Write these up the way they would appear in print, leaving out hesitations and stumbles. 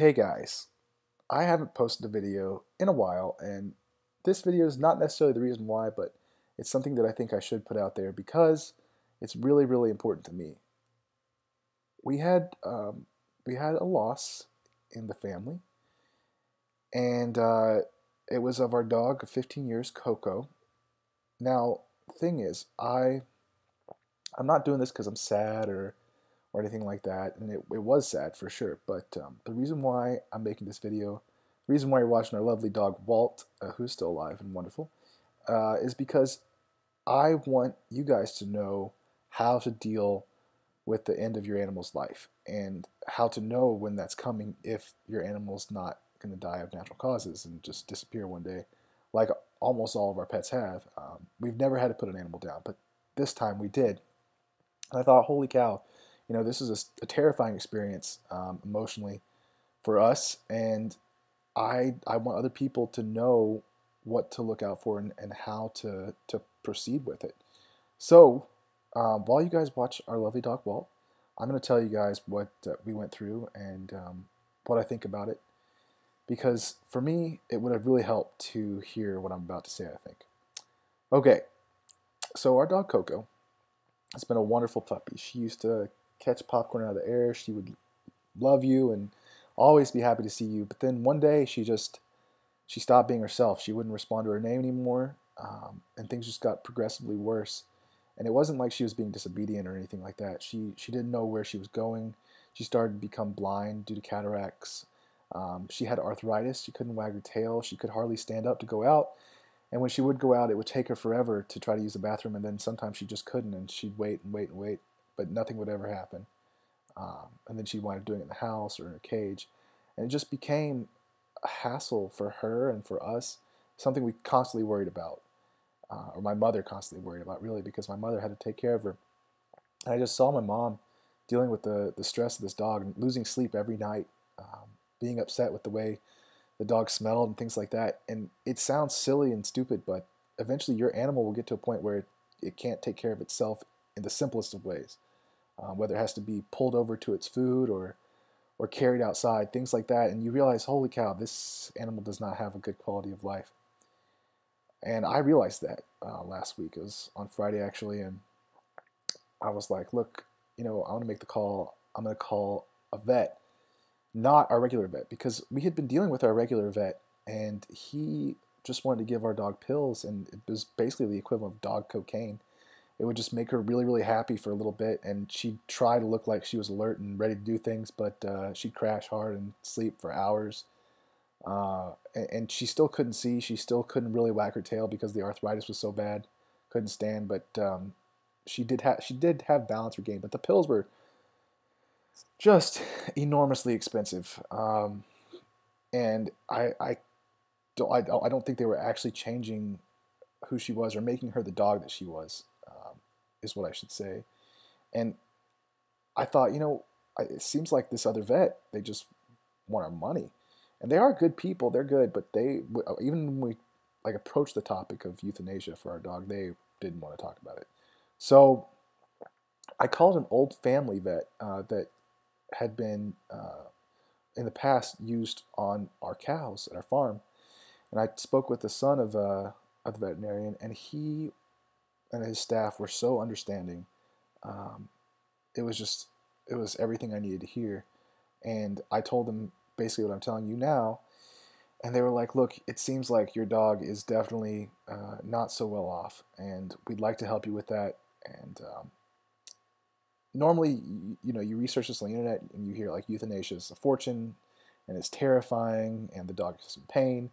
Hey guys, I haven't posted a video in a while, and this video is not necessarily the reason why, but it's something that I think I should put out there because it's really, really important to me. We had um, we had a loss in the family, and it was of our dog of 15 years, Coco. Now, the thing is, I'm not doing this because I'm sad or anything like that, and it was sad for sure. But the reason why I'm making this video, the reason why you're watching our lovely dog Walt, who's still alive and wonderful, is because I want you guys to know how to deal with the end of your animal's life and how to know when that's coming if your animal's not going to die of natural causes and just disappear one day, like almost all of our pets have. We've never had to put an animal down, but this time we did. And I thought, holy cow, this is a terrifying experience emotionally for us, and I want other people to know what to look out for and how to proceed with it. So while you guys watch our lovely dog Walt, I'm going to tell you guys what we went through and what I think about it, because for me, it would have really helped to hear what I'm about to say, I think. Okay, so our dog Coco has been a wonderful puppy. She used to catch popcorn out of the air. She would love you and always be happy to see you. But then one day she stopped being herself. She wouldn't respond to her name anymore, and things just got progressively worse. And it wasn't like she was being disobedient or anything like that. She didn't know where she was going. She started to become blind due to cataracts. She had arthritis. She couldn't wag her tail. She could hardly stand up to go out. And when she would go out, it would take her forever to try to use the bathroom, and then sometimes she just couldn't, and she'd wait and wait and wait, but nothing would ever happen. And then she'd wind up doing it in the house or in her cage, and it just became a hassle for her and for us, something we constantly worried about, or my mother constantly worried about, really, because my mother had to take care of her. And I just saw my mom dealing with the stress of this dog and losing sleep every night, being upset with the way the dog smelled and things like that. And it sounds silly and stupid, but eventually your animal will get to a point where it can't take care of itself in the simplest of ways, whether it has to be pulled over to its food or carried outside, things like that. And you realize, holy cow, this animal does not have a good quality of life. And I realized that last week. It was on Friday, actually, and I was like, look, I want to make the call. I'm going to call a vet, not our regular vet, because we had been dealing with our regular vet, and he just wanted to give our dog pills, and it was basically the equivalent of dog cocaine. It would just make her really, really happy for a little bit, and she'd try to look like she was alert and ready to do things, but she'd crash hard and sleep for hours. And she still couldn't see. She still couldn't really wag her tail because the arthritis was so bad. Couldn't stand, but she did have balance regained. But the pills were just enormously expensive, and I don't think they were actually changing who she was or making her the dog that she was, is what I should say. And I thought, it seems like this other vet, they just want our money, and they are good people. They're good, but even when we like approached the topic of euthanasia for our dog, they didn't want to talk about it. So I called an old family vet that had been in the past used on our cows at our farm, and I spoke with the son of the veterinarian, and he and his staff were so understanding. Um, it was everything I needed to hear, and I told them basically what I'm telling you now, and they were like, "Look, it seems like your dog is definitely not so well off, and we'd like to help you with that." And normally, you research this on the internet and you hear like euthanasia is a fortune, and it's terrifying, and the dog is in pain.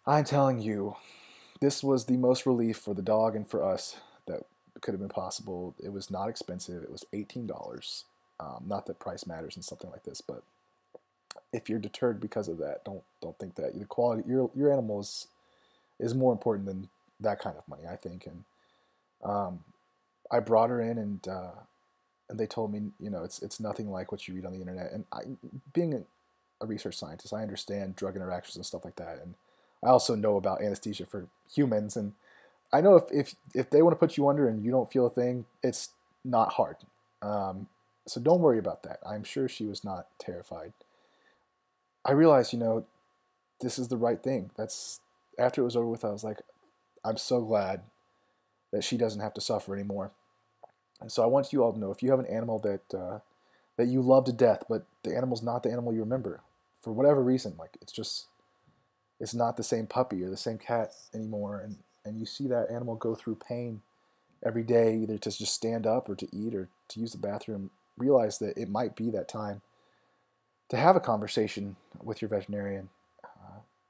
I'm telling you, this was the most relief for the dog and for us that could have been possible. It was not expensive. It was $18. Not that price matters in something like this, but if you're deterred because of that, don't think that the quality your animal is more important than that kind of money, I think. And um, I brought her in, and they told me, it's nothing like what you read on the internet. And being a research scientist, I understand drug interactions and stuff like that, and I also know about anesthesia for humans, and I know if they want to put you under and you don't feel a thing, it's not hard. Um, so don't worry about that. I'm sure she was not terrified. I realized, this is the right thing. After it was over with, I was like, I'm so glad that she doesn't have to suffer anymore. And so I want you all to know, if you have an animal that you love to death, but the animal's not the animal you remember for whatever reason, like it's not the same puppy or the same cat anymore, and you see that animal go through pain every day, either to just stand up or to eat or to use the bathroom, realize that it might be that time to have a conversation with your veterinarian,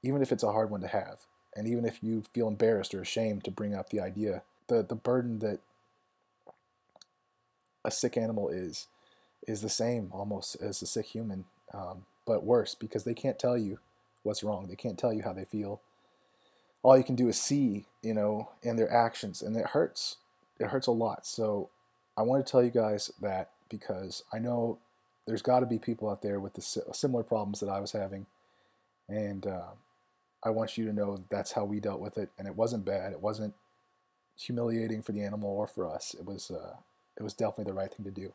even if it's a hard one to have, and even if you feel embarrassed or ashamed to bring up the idea, the burden that a sick animal is the same almost as a sick human, but worse, because they can't tell you what's wrong. They can't tell you how they feel. All you can do is see, in their actions, and it hurts. It hurts a lot. So I want to tell you guys that, because I know there's got to be people out there with the similar problems that I was having, and I want you to know that that's how we dealt with it, and it wasn't bad. It wasn't humiliating for the animal or for us. It was definitely the right thing to do.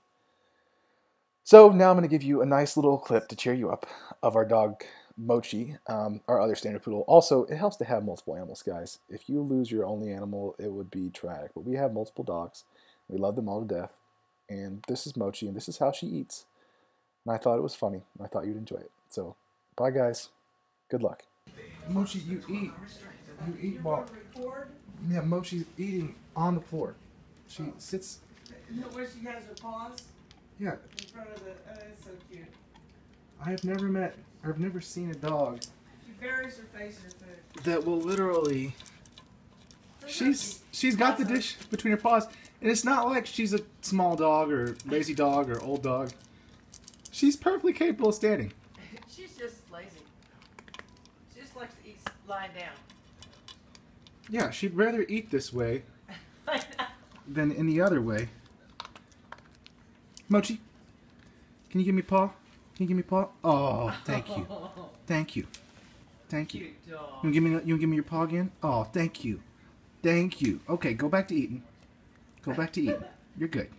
So now I'm going to give you a nice little clip to cheer you up of our dog Mochi, our other standard poodle. Also, it helps to have multiple animals, guys. If you lose your only animal, it would be tragic. But we have multiple dogs. We love them all to death. And this is Mochi, and this is how she eats. And I thought it was funny. I thought you'd enjoy it. So, bye, guys. Good luck. Mochi, you eat. You eat while... Yeah, Mochi's eating on the floor. She sits... Where she has her paws? Yeah. In front of the... Oh, that's so cute. I've never seen a dog... She buries her face in her food. ...that will literally... She's got the dish between her paws, and it's not like she's a small dog or lazy dog or old dog. She's perfectly capable of standing. She's just lazy. She just likes to eat lying down. Yeah, she'd rather eat this way than in the other way. Mochi, can you give me a paw? Can you give me a paw? Oh, thank you. Thank you. Thank you. Cute dog. You give me your paw again? Oh, thank you. Thank you. Okay, go back to eating. Go back to eating. You're good.